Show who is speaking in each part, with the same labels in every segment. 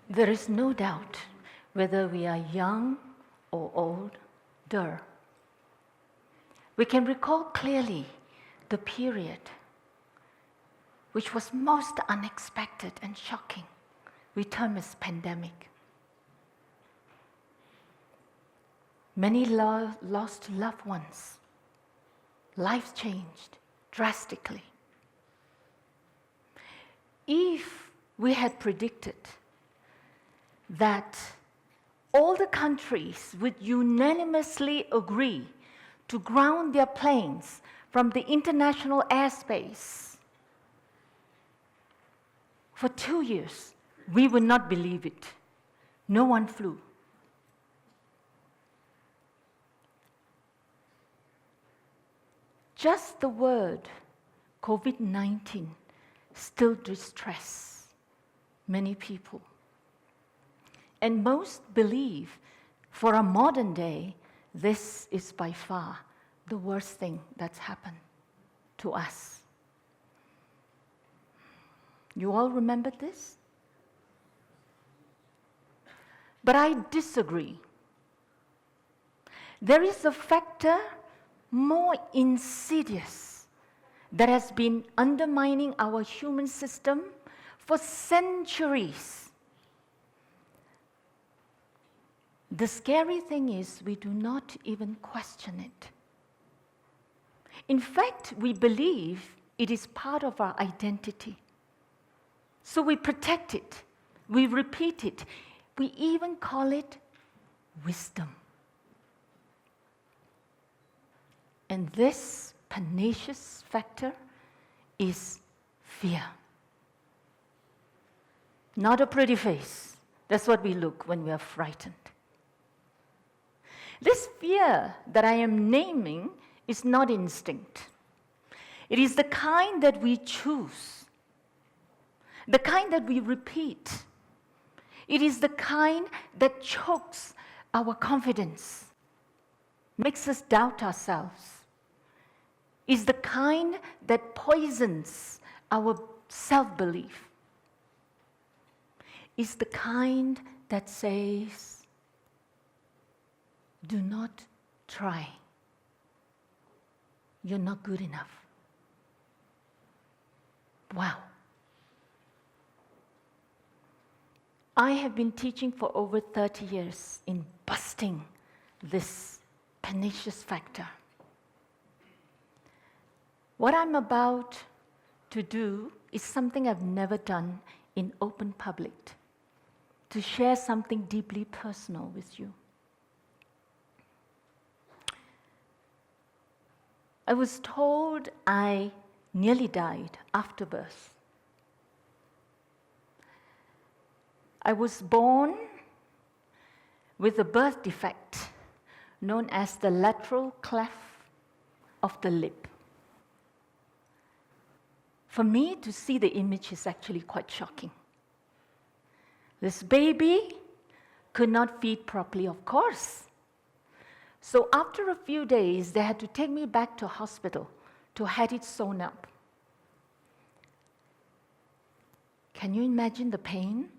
Speaker 1: There is no doubt whether we are young or older. We can recall clearly the period which was most unexpected and shocking. We term as pandemic. Many lost loved ones. Lives changed drastically. If we had predicted that all the countries would unanimously agree to ground their planes from the international airspace for 2 years, we would not believe it. No one flew. Just the word COVID-19 still distress many people. And most believe, for a modern day, this is by far the worst thing that's happened to us. You all remember this? But I disagree. There is a factor more insidious that has been undermining our human system for centuries. The scary thing is we do not even question it. In fact, we believe it is part of our identity. So we protect it, we repeat it, we even call it wisdom. And this pernicious factor is fear. Not a pretty face. That's what we look when we are frightened. This fear that I am naming is not instinct. It is the kind that we choose, the kind that we repeat. It is the kind that chokes our confidence, makes us doubt ourselves. Is the kind that poisons our self-belief. Is the kind that says, do not try. You're not good enough. Wow. I have been teaching for over 30 years in busting this pernicious factor. What I'm about to do is something I've never done in open public, to share something deeply personal with you. I was told I nearly died after birth. I was born with a birth defect known as the lateral cleft of the lip. For me to see the image is actually quite shocking. This baby could not feed properly, of course. So after a few days, they had to take me back to hospital to have it sewn up. Can you imagine the pain?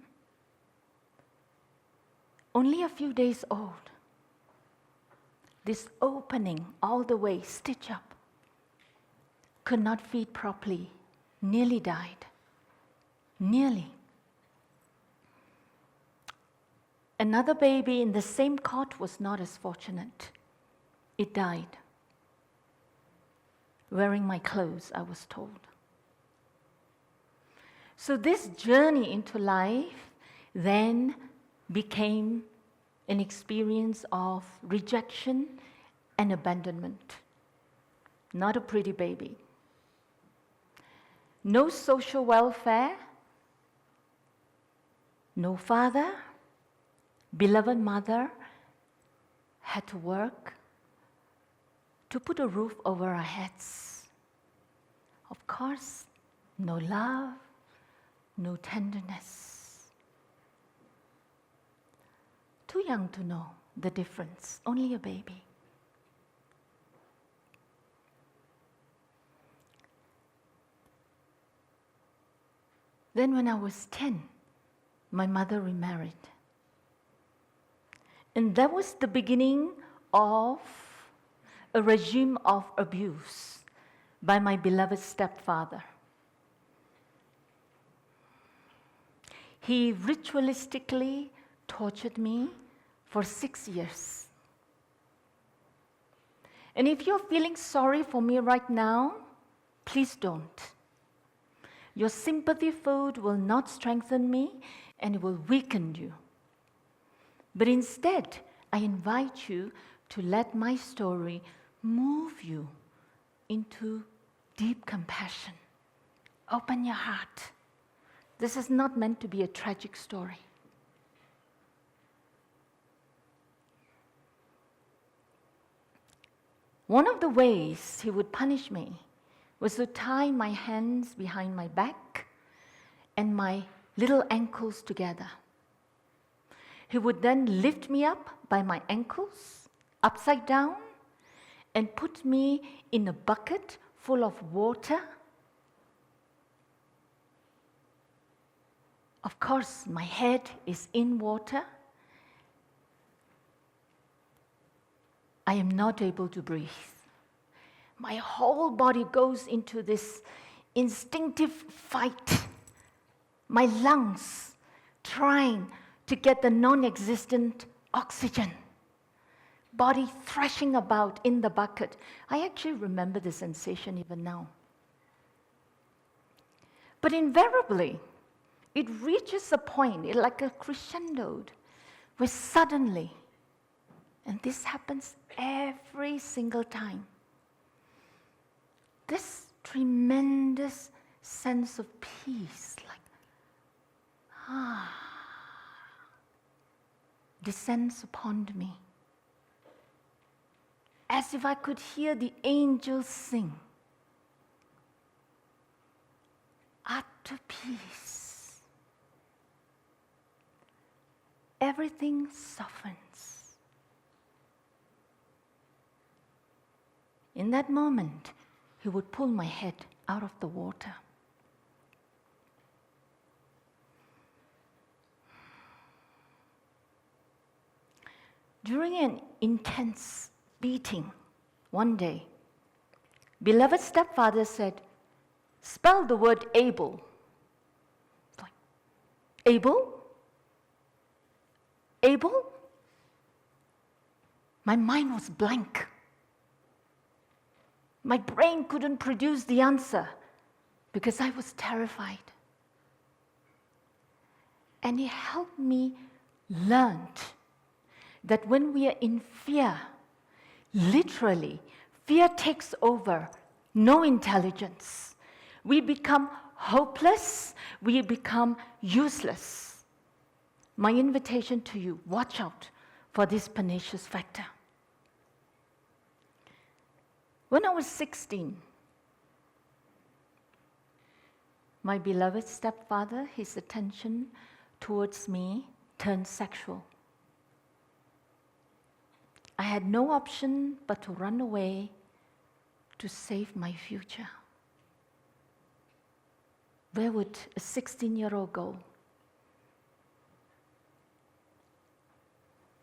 Speaker 1: Only a few days old. This opening all the way, stitch up. Could not feed properly. Nearly died. Nearly. Another baby in the same cot was not as fortunate. It died. Wearing my clothes, I was told. So this journey into life then became an experience of rejection and abandonment. Not a pretty baby. No social welfare, no father, beloved mother had to work to put a roof over our heads. Of course, no love, no tenderness. Too young to know the difference, only a baby. Then when I was 10, my mother remarried. And that was the beginning of a regime of abuse by my beloved stepfather. He ritualistically tortured me for 6 years. And if you're feeling sorry for me right now, please don't. Your sympathy food will not strengthen me and it will weaken you. But instead, I invite you to let my story move you into deep compassion. Open your heart. This is not meant to be a tragic story. One of the ways he would punish me was to tie my hands behind my back and my little ankles together. He would then lift me up by my ankles, upside down, and put me in a bucket full of water. Of course, my head is in water. I am not able to breathe. My whole body goes into this instinctive fight. My lungs trying to get the non-existent oxygen. Body thrashing about in the bucket. I actually remember the sensation even now. But invariably, it reaches a point, like a crescendo, where suddenly, and this happens every single time, this tremendous sense of peace, descends upon me. As if I could hear the angels sing. Utter peace. Everything softens. In that moment, he would pull my head out of the water. During an intense beating one day, beloved stepfather said, "Spell the word able." It's like, able? Able? My mind was blank. My brain couldn't produce the answer because I was terrified. And he helped me learn that when we are in fear, literally, fear takes over, no intelligence. We become hopeless, we become useless. My invitation to you, watch out for this pernicious factor. When I was 16, my beloved stepfather, his attention towards me turned sexual. I had no option but to run away to save my future. Where would a 16-year-old go?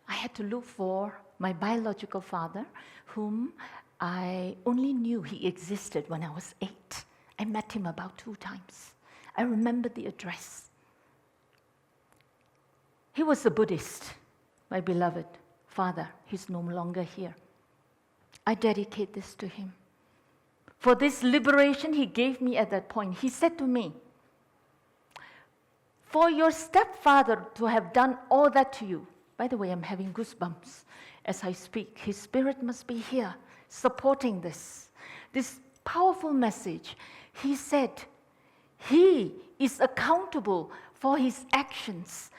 Speaker 1: I had to look for my biological father, whom I only knew he existed when I was 8. I met him about 2 times. I remember the address. He was a Buddhist, my beloved father. He's no longer here. I dedicate this to him. For this liberation he gave me at that point, he said to me, "For your stepfather to have done all that to you," by the way, I'm having goosebumps as I speak. His spirit must be here, supporting this powerful message. He said, he is accountable for his actions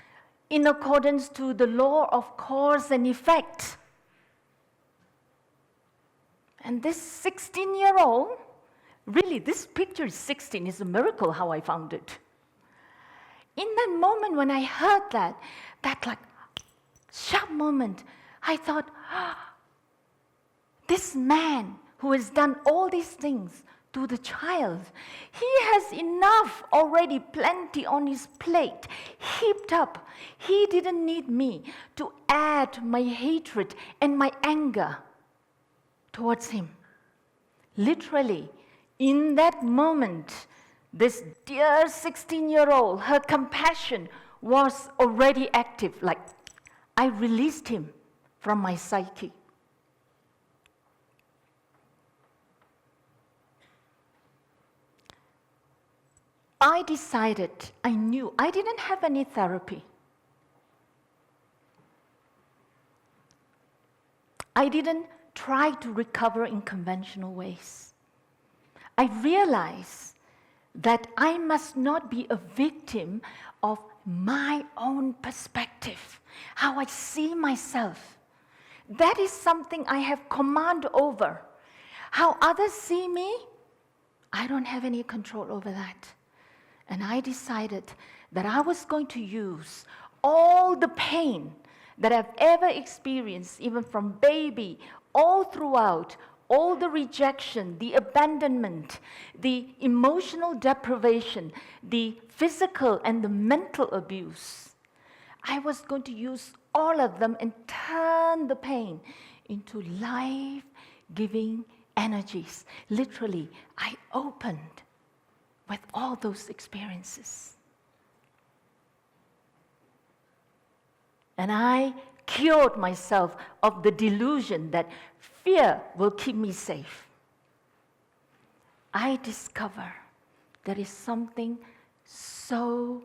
Speaker 1: in accordance to the law of cause and effect. And this 16-year-old, really, this picture is 16, it's a miracle how I found it. In that moment when I heard that like sharp moment, I thought, this man who has done all these things to the child. He has enough already, plenty on his plate, heaped up. He didn't need me to add my hatred and my anger towards him. Literally, in that moment, this dear 16-year-old, her compassion was already active. Like, I released him from my psyche. I decided, I knew, I didn't have any therapy. I didn't try to recover in conventional ways. I realized that I must not be a victim of my own perspective, how I see myself. That is something I have command over. How others see me, I don't have any control over that. And I decided that I was going to use all the pain that I've ever experienced, even from baby, all throughout, all the rejection, the abandonment, the emotional deprivation, the physical and the mental abuse. I was going to use all of them and turn the pain into life-giving energies. Literally, I opened with all those experiences. And I cured myself of the delusion that fear will keep me safe. I discover there is something so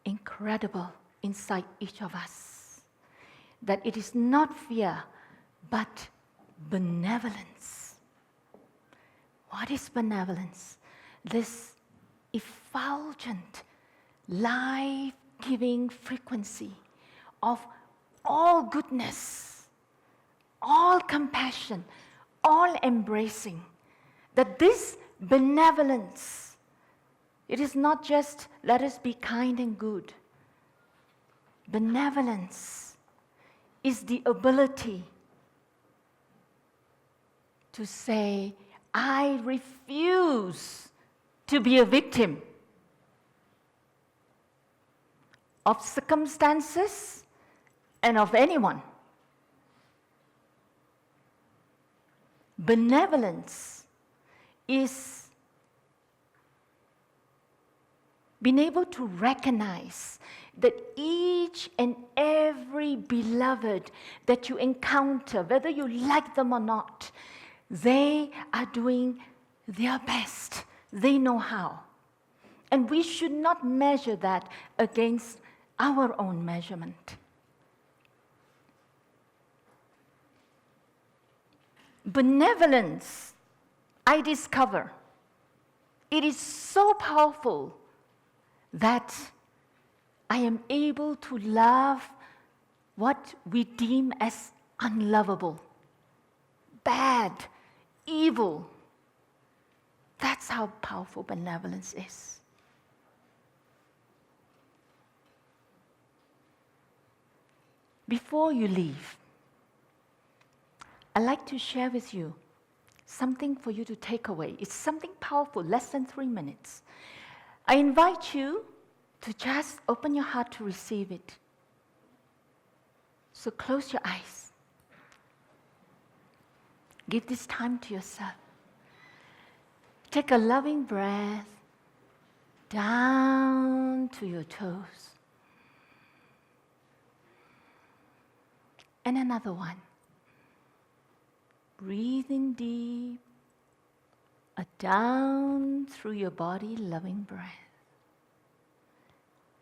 Speaker 1: incredible inside each of us, that it is not fear, but benevolence. What is benevolence? This effulgent, life-giving frequency of all goodness, all compassion, all embracing. That this benevolence, it is not just let us be kind and good. Benevolence is the ability to say, I refuse to be a victim of circumstances and of anyone. Benevolence is being able to recognize that each and every beloved that you encounter, whether you like them or not, they are doing their best. They know how. And we should not measure that against our own measurement. Benevolence, I discover, it is so powerful that I am able to love what we deem as unlovable, bad, evil. That's how powerful benevolence is. Before you leave, I'd like to share with you something for you to take away. It's something powerful, less than 3 minutes. I invite you to just open your heart to receive it. So close your eyes. Give this time to yourself. Take a loving breath down to your toes. And another one. Breathing deep, a down through your body, loving breath.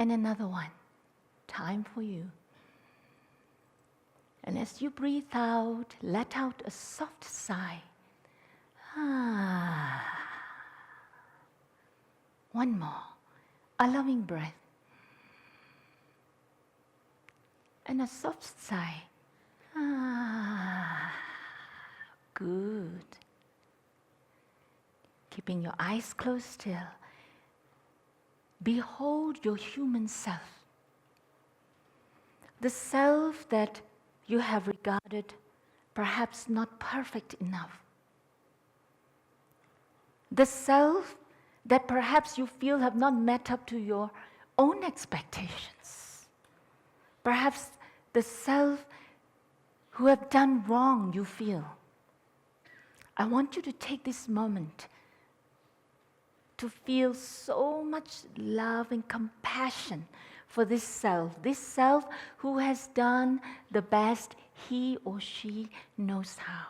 Speaker 1: And another one. Time for you. And as you breathe out, let out a soft sigh. One more. A loving breath. And a soft sigh. Good. Keeping your eyes closed still. Behold your human self. The self that you have regarded perhaps not perfect enough. The self that perhaps you feel have not met up to your own expectations. Perhaps the self who have done wrong, you feel. I want you to take this moment to feel so much love and compassion for this self who has done the best he or she knows how.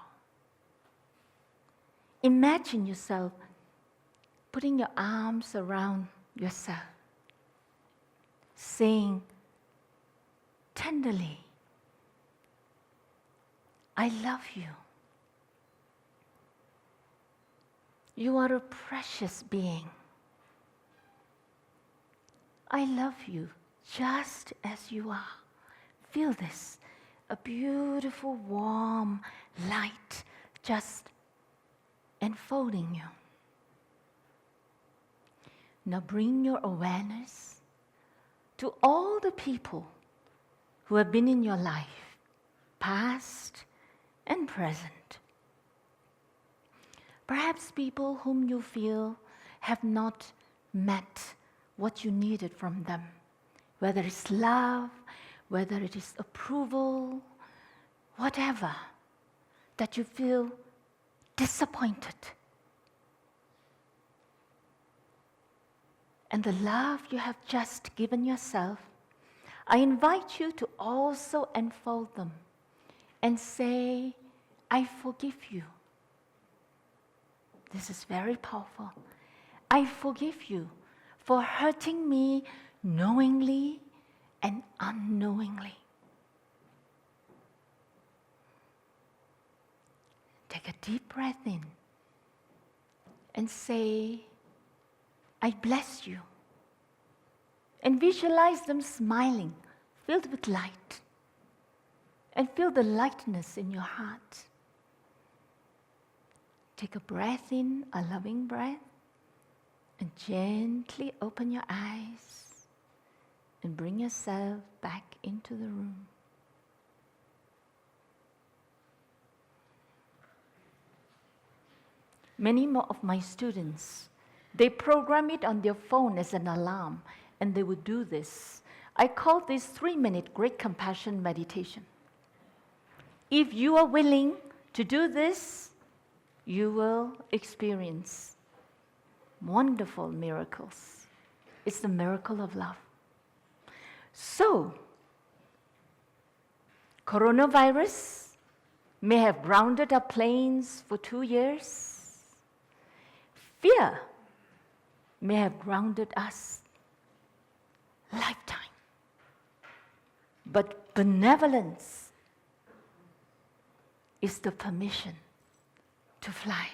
Speaker 1: Imagine yourself putting your arms around yourself, saying tenderly, I love you. You are a precious being. I love you just as you are. Feel this, a beautiful, warm light just enfolding you. Now bring your awareness to all the people who have been in your life, past and present. Perhaps people whom you feel have not met what you needed from them, whether it's love, whether it is approval, whatever, that you feel disappointed. And the love you have just given yourself, I invite you to also enfold them and say, I forgive you. This is very powerful. I forgive you for hurting me knowingly and unknowingly. Take a deep breath in and say, I bless you. And visualize them smiling, filled with light. And feel the lightness in your heart. Take a breath in, a loving breath, and gently open your eyes and bring yourself back into the room. Many more of my students, they program it on their phone as an alarm, and they would do this. I call this 3-minute great compassion meditation. If you are willing to do this, you will experience wonderful miracles. It's the miracle of love. So, coronavirus may have grounded our planes for 2 years. Fear may have grounded us lifetime. But benevolence is the permission to fly.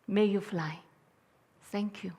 Speaker 1: May you fly. Thank you.